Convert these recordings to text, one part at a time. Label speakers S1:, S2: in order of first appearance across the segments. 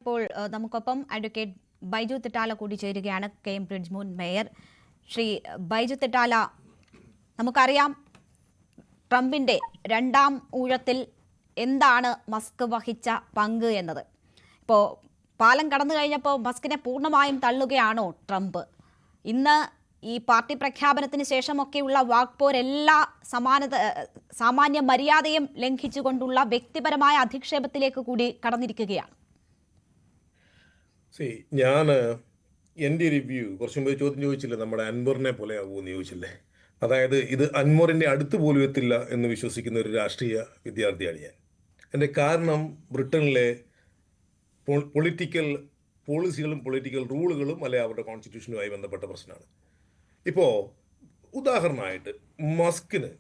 S1: ഇപ്പോൾ നമുക്കൊപ്പം അഡ്വക്കേറ്റ് ബൈജു തിട്ടാല കൂടി ചേരുകയാണ്, കേംബ്രിഡ്ജ് മുൻ മേയർ. ശ്രീ ബൈജു തിട്ടാല, നമുക്കറിയാം ട്രംപിന്റെ രണ്ടാം ഊഴത്തിൽ എന്താണ് മസ്ക് വഹിച്ച പങ്ക് എന്നത്. ഇപ്പോൾ പാലം കടന്നു കഴിഞ്ഞപ്പോൾ മസ്കിനെ പൂർണ്ണമായും തള്ളുകയാണോ ട്രംപ്? ഇന്ന് ഈ പാർട്ടി പ്രഖ്യാപനത്തിന് ശേഷമൊക്കെയുള്ള വാക്പോരെല്ലാ സാമാന്യ മര്യാദയും ലംഘിച്ചുകൊണ്ടുള്ള വ്യക്തിപരമായ അധിക്ഷേപത്തിലേക്ക് കൂടി കടന്നിരിക്കുകയാണ്.
S2: ഞാൻ എൻ്റെ ഒരു വ്യൂ കുറച്ച് മുമ്പ് ചോദ്യം ചോദിച്ചില്ലേ, നമ്മുടെ അൻവറിനെ പോലെ ആകുമെന്ന് ചോദിച്ചില്ലേ. അതായത് ഇത് അൻവറിൻ്റെ അടുത്ത് പോലും എത്തില്ല എന്ന് വിശ്വസിക്കുന്ന ഒരു രാഷ്ട്രീയ വിദ്യാർത്ഥിയാണ് ഞാൻ. എൻ്റെ കാരണം ബ്രിട്ടനിലെ പൊളിറ്റിക്കൽ പോളിസികളും പൊളിറ്റിക്കൽ റൂളുകളും അല്ലെ അവരുടെ കോൺസ്റ്റിറ്റ്യൂഷനുമായി ബന്ധപ്പെട്ട പ്രശ്നമാണ്. ഇപ്പോൾ ഉദാഹരണമായിട്ട് മസ്കിന്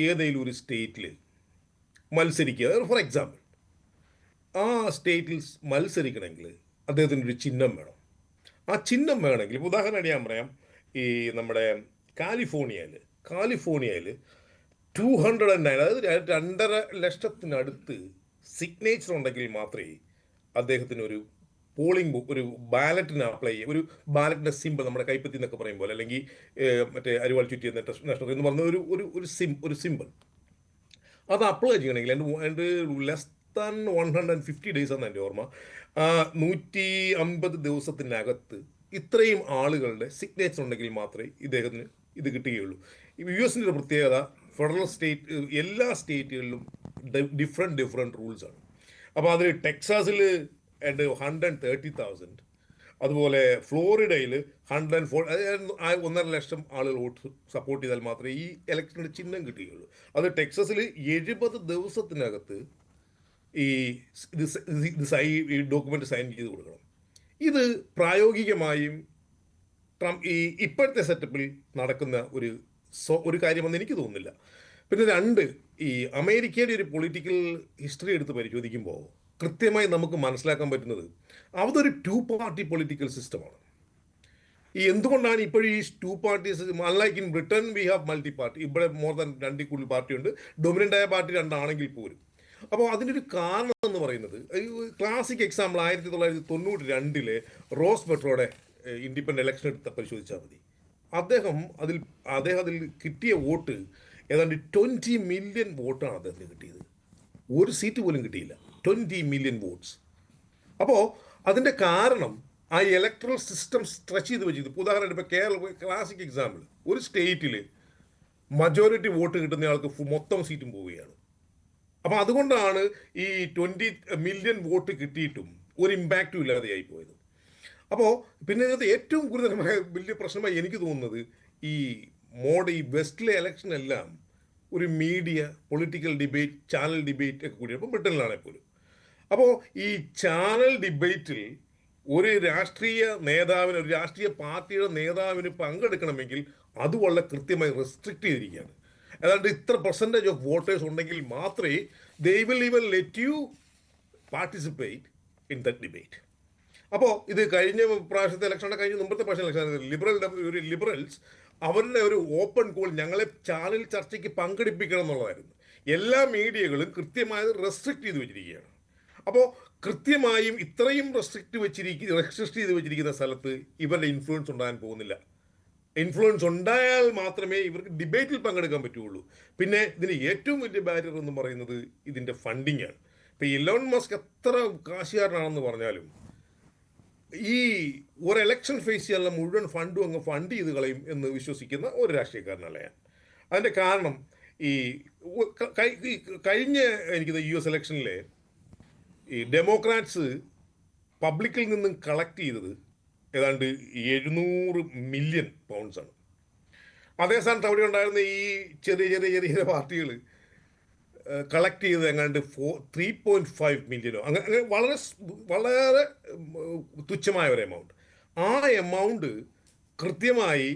S2: ഏതെങ്കിലും ഒരു സ്റ്റേറ്റിൽ മത്സരിക്കുക, ഫോർ എക്സാമ്പിൾ ആ സ്റ്റേറ്റിൽ മത്സരിക്കണമെങ്കിൽ അദ്ദേഹത്തിന് ഒരു ചിഹ്നം വേണം. ആ ചിഹ്നം വേണമെങ്കിൽ ഉദാഹരണമായിട്ട് ഞാൻ പറയാം, ഈ നമ്മുടെ കാലിഫോർണിയയിൽ 209, അതായത് 2.5 ലക്ഷത്തിനടുത്ത് സിഗ്നേച്ചർ ഉണ്ടെങ്കിൽ മാത്രമേ അദ്ദേഹത്തിന് ഒരു പോളിംഗ് ബുക്ക്, ഒരു ബാലറ്റിന് അപ്ലൈ ചെയ്യുക. ഒരു ബാലറ്റിൻ്റെ സിമ്പിൾ നമ്മുടെ കൈപ്പത്തി എന്നൊക്കെ പറയും പോലെ, അല്ലെങ്കിൽ മറ്റേ അരിവാൾ ചുറ്റി നാഷണൽ എന്ന് പറഞ്ഞ ഒരു സിമ്പിൾ അത് അപ്ലൈ ചെയ്യണമെങ്കിൽ എൻ്റെ ലെസ് ദാൻ 150 ഡേയ്സ് ആണ് എൻ്റെ ഓർമ്മ. 150 ദിവസത്തിനകത്ത് ഇത്രയും ആളുകളുടെ സിഗ്നേച്ചർ ഉണ്ടെങ്കിൽ മാത്രമേ ഇദ്ദേഹത്തിന് ഇത് കിട്ടുകയുള്ളൂ. US-ൻ്റെ ഒരു പ്രത്യേകത, ഫെഡറൽ സ്റ്റേറ്റ് എല്ലാ സ്റ്റേറ്റുകളിലും ഡിഫറെൻറ്റ് റൂൾസാണ്. അപ്പോൾ അതിൽ ടെക്സാസിൽ 130,000, അതുപോലെ ഫ്ലോറിഡയിൽ 104, 1.5 ലക്ഷം ആളുകൾ വോട്ട് സപ്പോർട്ട് ചെയ്താൽ മാത്രമേ ഈ ഇലക്ഷൻ്റെ ചിഹ്നം കിട്ടുകയുള്ളൂ. അത് ടെക്സസിൽ 70 ദിവസത്തിനകത്ത് ഈ ഡോക്യുമെൻ്റ് സൈൻ ചെയ്ത് കൊടുക്കണം. ഇത് പ്രായോഗികമായും ഈ ഇപ്പോഴത്തെ സെറ്റപ്പിൽ നടക്കുന്ന ഒരു കാര്യമെന്ന് എനിക്ക് തോന്നുന്നില്ല. പിന്നെ 2, ഈ അമേരിക്കയുടെ ഒരു പൊളിറ്റിക്കൽ ഹിസ്റ്ററി എടുത്ത് പരിശോധിക്കുമ്പോൾ കൃത്യമായി നമുക്ക് മനസ്സിലാക്കാൻ പറ്റുന്നത് അതൊരു 2 പാർട്ടി പൊളിറ്റിക്കൽ സിസ്റ്റമാണ്. ഈ എന്തുകൊണ്ടാണ് ഇപ്പോഴും ഈ 2 party system? Unlike in Britain we have multi party. ഇവിടെ മോർ ദാൻ 2 കൂടുതൽ പാർട്ടിയുണ്ട്. ഡൊമിനൻ്റായ പാർട്ടി 2 ആണെങ്കിൽ പോലും. അപ്പോൾ അതിൻ്റെ ഒരു കാരണം എന്ന് പറയുന്നത്, ക്ലാസിക് എക്സാമ്പിൾ 1992 റോസ് പെട്രോയുടെ ഇൻഡിപെൻഡൻ്റ് ഇലക്ഷൻ എടുത്ത് പരിശോധിച്ചാൽ മതി. അദ്ദേഹം അതിൽ കിട്ടിയ വോട്ട് ഏതാണ്ട് 20 മില്യൺ വോട്ടാണ് അദ്ദേഹത്തിന് കിട്ടിയത്. ഒരു സീറ്റ് പോലും കിട്ടിയില്ല. 20 മില്യൺ വോട്ട്സ്. അപ്പോൾ അതിൻ്റെ കാരണം ആ ഇലക്ട്രൽ സിസ്റ്റം സ്ട്രെച്ച് ചെയ്ത് വെച്ചത്. ഉദാഹരണം ഇപ്പോൾ ക്ലാസിക് എക്സാമ്പിൾ, ഒരു സ്റ്റേറ്റിൽ മജോറിറ്റി വോട്ട് കിട്ടുന്ന ആൾക്ക് മൊത്തം സീറ്റും പോവുകയാണ്. അപ്പോൾ അതുകൊണ്ടാണ് ഈ 20 മില്യൺ വോട്ട് കിട്ടിയിട്ടും ഒരു ഇമ്പാക്റ്റും ഇല്ലാതെയായി പോയത്. അപ്പോൾ പിന്നെ ഇതിനകത്ത് ഏറ്റവും ഗുരുതരമായ വലിയ പ്രശ്നമായി എനിക്ക് തോന്നുന്നത്, ഈ വെസ്റ്റിലെ ഇലക്ഷനെല്ലാം ഒരു media, political debate, channel debate ഒക്കെ കൂടി. അപ്പോൾ ബ്രിട്ടനിലാണെങ്കിൽ പോലും. അപ്പോൾ ഈ ചാനൽ ഡിബേറ്റിൽ ഒരു രാഷ്ട്രീയ പാർട്ടിയുടെ നേതാവിന് പങ്കെടുക്കണമെങ്കിൽ അത് വളരെ കൃത്യമായി റെസ്ട്രിക്റ്റ് ചെയ്തിരിക്കുകയാണ്. ഏതാണ്ട് ഇത്ര പെർസെൻറ്റേജ് ഓഫ് വോട്ടേഴ്സ് ഉണ്ടെങ്കിൽ മാത്രമേ they will even let you participate in that debate. അപ്പോൾ ഇത് കഴിഞ്ഞ പ്രാവശ്യത്തെ ഇലക്ഷൻ്റെ മുമ്പത്തെ പ്രാവശ്യം ഇലക്ഷൻ ലിബറൽസ് അവരുടെ ഒരു ഓപ്പൺ കോൾ, ഞങ്ങളെ ചാനൽ ചർച്ചയ്ക്ക് പങ്കെടുപ്പിക്കണം എന്നുള്ളതായിരുന്നു. എല്ലാ മീഡിയകളും കൃത്യമായത് റെസ്ട്രിക്റ്റ് ചെയ്ത് വെച്ചിരിക്കുകയാണ്. അപ്പോൾ കൃത്യമായും ഇത്രയും റെസ്ട്രിക്റ്റ് ചെയ്ത് വെച്ചിരിക്കുന്ന സ്ഥലത്ത് ഇവരുടെ ഇൻഫ്ലുവൻസ് ഉണ്ടാകാൻ പോകുന്നില്ല. ഇൻഫ്ലുവൻസ് ഉണ്ടായാൽ മാത്രമേ ഇവർക്ക് ഡിബേറ്റിൽ പങ്കെടുക്കാൻ പറ്റുള്ളൂ. പിന്നെ ഇതിന് ഏറ്റവും വലിയ ബാരിയർ എന്ന് പറയുന്നത് ഇതിൻ്റെ ഫണ്ടിങ് ആണ്. ഇപ്പോൾ ഇലോൺ മസ്ക് എത്ര കാശുകാരനാണെന്ന് പറഞ്ഞാലും ഈ ഒരു ഇലക്ഷൻ ഫേസ് ചെയ്യാനുള്ള മുഴുവൻ ഫണ്ടും അങ്ങ് ഫണ്ട് ചെയ്ത് കളയും എന്ന് വിശ്വസിക്കുന്ന ഒരു രാഷ്ട്രീയക്കാരനല്ല ഞാൻ. അതിൻ്റെ കാരണം ഈ കഴിഞ്ഞ എനിക്കിത് US ഇലക്ഷനിലെ ഈ ഡെമോക്രാറ്റ്സ് പബ്ലിക്കിൽ നിന്നും കളക്ട് ചെയ്തത് ഏതാണ്ട് 700 മില്യൺ പൗണ്ട്സാണ്. അതേ സ്ഥാനത്ത് അവിടെ ഉണ്ടായിരുന്ന ഈ ചെറിയ പാർട്ടികൾ കളക്ട് ചെയ്തത് എങ്ങാണ്ട് 3.5 മില്യനോ അങ്ങനെ വളരെ തുച്ഛമായ ഒരു എമൗണ്ട്. ആ എമൗണ്ട് കൃത്യമായി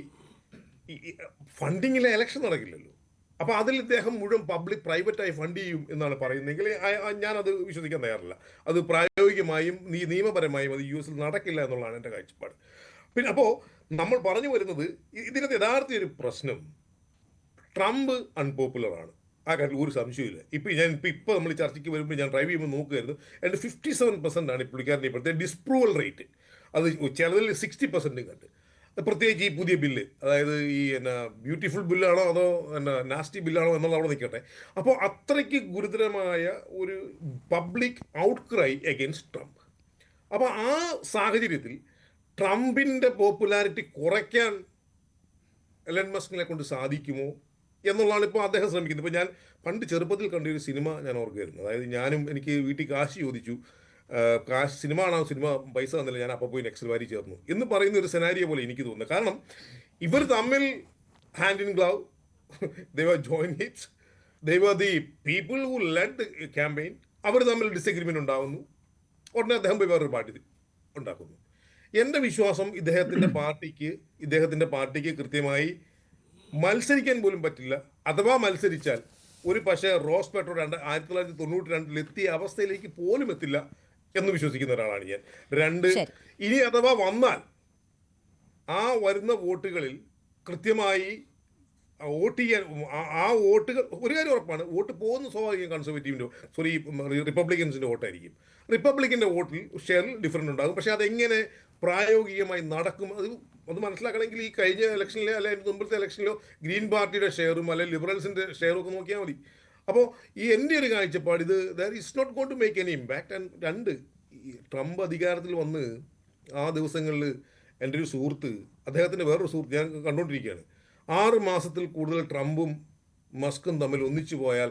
S2: ഫണ്ടിങ്ങിലെ ഇലക്ഷൻ നടക്കില്ലല്ലോ. അപ്പോൾ അതിൽ ഇദ്ദേഹം മുഴുവൻ പ്രൈവറ്റായി ഫണ്ട് ചെയ്യും എന്നാണ് പറയുന്നതെങ്കിൽ ഞാനത് വിശ്വസിക്കാൻ തയ്യാറില്ല. അത് പ്രായോഗികമായും നിയമപരമായും അത് US നടക്കില്ല എന്നുള്ളതാണ് എൻ്റെ കാഴ്ചപ്പാട്. പിന്നെ അപ്പോൾ നമ്മൾ പറഞ്ഞു വരുന്നത്, ഇതിനകത്ത് യഥാർത്ഥ ഒരു പ്രശ്നം, ട്രംപ് അൺപോപ്പുലറാണ്. ആ കാര്യത്തിൽ ഒരു സംശയമില്ല. ഇപ്പോൾ നമ്മൾ ചർച്ചയ്ക്ക് വരുമ്പോൾ ഞാൻ ഡ്രൈവ് ചെയ്യുമ്പോൾ നോക്കുമായിരുന്നു, എൻ്റെ 57% ആണ് ഈ പുള്ളിക്കാരൻ്റെ ഇപ്പോഴത്തെ ഡിസ്പ്രൂവൽ റേറ്റ്. അത് ചിലതിൽ 60% കണ്ട്. പ്രത്യേകിച്ച് ഈ പുതിയ ബില്ല്, അതായത് ഈ ബ്യൂട്ടിഫുൾ ബില്ലാണോ അതോ നാസ്റ്റി ബില്ലാണോ എന്നുള്ളത് അവിടെ നിൽക്കട്ടെ. അപ്പോൾ അത്രയ്ക്ക് ഗുരുതരമായ ഒരു പബ്ലിക് ഔട്ട്ക്രൈ അഗെയിൻസ്റ്റ് ട്രംപ്. അപ്പോൾ ആ സാഹചര്യത്തിൽ ട്രംപിൻ്റെ പോപ്പുലാരിറ്റി കുറയ്ക്കാൻ എലൻ മസ്കിനെ കൊണ്ട് സാധിക്കുമോ എന്നുള്ളതാണ് ഇപ്പോൾ അദ്ദേഹം ശ്രമിക്കുന്നത്. ഇപ്പോൾ ഞാൻ പണ്ട് ചെറുപ്പത്തിൽ കണ്ട ഒരു സിനിമ ഞാൻ ഓർക്കുകയായിരുന്നു. അതായത് എനിക്ക് വീട്ടിൽ കാശ് ചോദിച്ചു, സിനിമ കാണാൻ, സിനിമ പൈസ തന്നില്ല, ഞാൻ അപ്പോൾ പോയി നെക്സ്റ്റ് വാരി ചേർന്നു എന്ന് പറയുന്ന ഒരു സെനാരിയോ പോലെ എനിക്ക് തോന്നുന്നത്. കാരണം ഇവർ തമ്മിൽ hand in glove, they were join hits, they were the people who led the campaign. അവർ തമ്മിൽ ഡിസഗ്രിമെൻ്റ് ഉണ്ടാകുന്നു, ഉടനെ അദ്ദേഹം പോയി വേറൊരു പാർട്ടി ഉണ്ടാക്കുന്നു. എൻ്റെ വിശ്വാസം ഇദ്ദേഹത്തിൻ്റെ പാർട്ടിക്ക് കൃത്യമായി മത്സരിക്കാൻ പോലും പറ്റില്ല. അഥവാ മത്സരിച്ചാൽ ഒരു പക്ഷേ റോസ് പെട്രോ 1992 എത്തിയ അവസ്ഥയിലേക്ക് പോലും എത്തില്ല എന്ന് വിശ്വസിക്കുന്ന ഒരാളാണ് ഞാൻ. ഇനി അഥവാ വന്നാൽ ആ വരുന്ന വോട്ടുകളിൽ കൃത്യമായി വോട്ട് ചെയ്യാൻ ആ വോട്ടുകൾ, ഒരു കാര്യം ഉറപ്പാണ്, വോട്ട് പോകുന്ന സ്വാഭാവികം കൺസർവേറ്റീവിൻ്റെ റിപ്പബ്ലിക്കൻസിൻ്റെ വോട്ടായിരിക്കും. റിപ്പബ്ലിക്കൻ്റെ വോട്ടിൽ ഷെയറിൽ ഡിഫറൻറ്റ് ഉണ്ടാകും. പക്ഷേ അതെങ്ങനെ പ്രായോഗികമായി നടക്കും അത് മനസ്സിലാക്കണമെങ്കിൽ ഈ കഴിഞ്ഞ ഇലക്ഷനിലെ അല്ലെങ്കിൽ മുമ്പത്തെ ഇലക്ഷനിലോ ഗ്രീൻ പാർട്ടിയുടെ ഷെയറും അല്ലെങ്കിൽ ലിബറൽസിൻ്റെ ഷെയറും ഒക്കെ നോക്കിയാൽ മതി. അപ്പോൾ എൻ്റെ ഒരു കാഴ്ചപ്പാട് it's not going to make any impact. And ഈ ട്രംപ് അധികാരത്തിൽ വന്ന് ആ ദിവസങ്ങളിൽ എൻ്റെ ഒരു സുഹൃത്ത്, അദ്ദേഹത്തിൻ്റെ വേറൊരു സുഹൃത്ത് ഞാൻ കണ്ടുകൊണ്ടിരിക്കുകയാണ്, 6 മാസത്തിൽ കൂടുതൽ ട്രംപും മസ്കും തമ്മിൽ ഒന്നിച്ചു പോയാൽ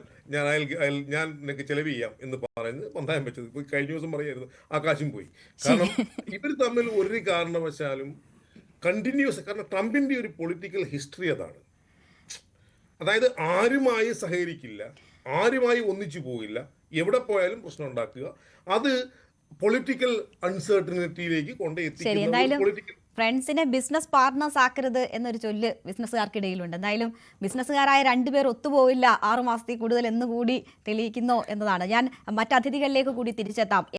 S2: ഞാൻ നിനക്ക് ചെലവ് ചെയ്യാം എന്ന് പറയുന്നത് പന്തായം വെച്ചത്. ഇപ്പോൾ കഴിഞ്ഞ ദിവസം പറയായിരുന്നു ആകാശം പോയി. കാരണം ഇവർ തമ്മിൽ ഒരു കാരണവശാലും കണ്ടിന്യൂസ്, കാരണം ട്രംപിൻ്റെ ഒരു പൊളിറ്റിക്കൽ ഹിസ്റ്ററി അതാണ്. അതായത് ആരുമായി സഹകരിക്കില്ല, ആരുമായി ഒന്നിച്ചു പോകില്ല, എവിടെ പോയാലും പ്രശ്നം ഉണ്ടാക്കുക. അത് പൊളിറ്റിക്കൽ അൺസർട്ടനിറ്റിയിലേക്ക് കൊണ്ടെത്തിക്കുന്ന
S1: ഫ്രണ്ട്സിനെ ബിസിനസ് പാർട്ട്നേഴ്സ് ആക്കരുത് എന്നൊരു ചൊല്ല് ബിസിനസ്സുകാർക്കിടയിലുണ്ട്. എന്തായാലും ബിസിനസ്സുകാരായ 2 പേർ ഒത്തുപോയില്ല 6 മാസത്തിൽ കൂടുതൽ എന്നുകൂടി തെളിയിക്കുന്നു എന്നതാണ്. ഞാൻ മറ്റ് അതിഥികളിലേക്ക് കൂടി തിരിച്ചെത്താം.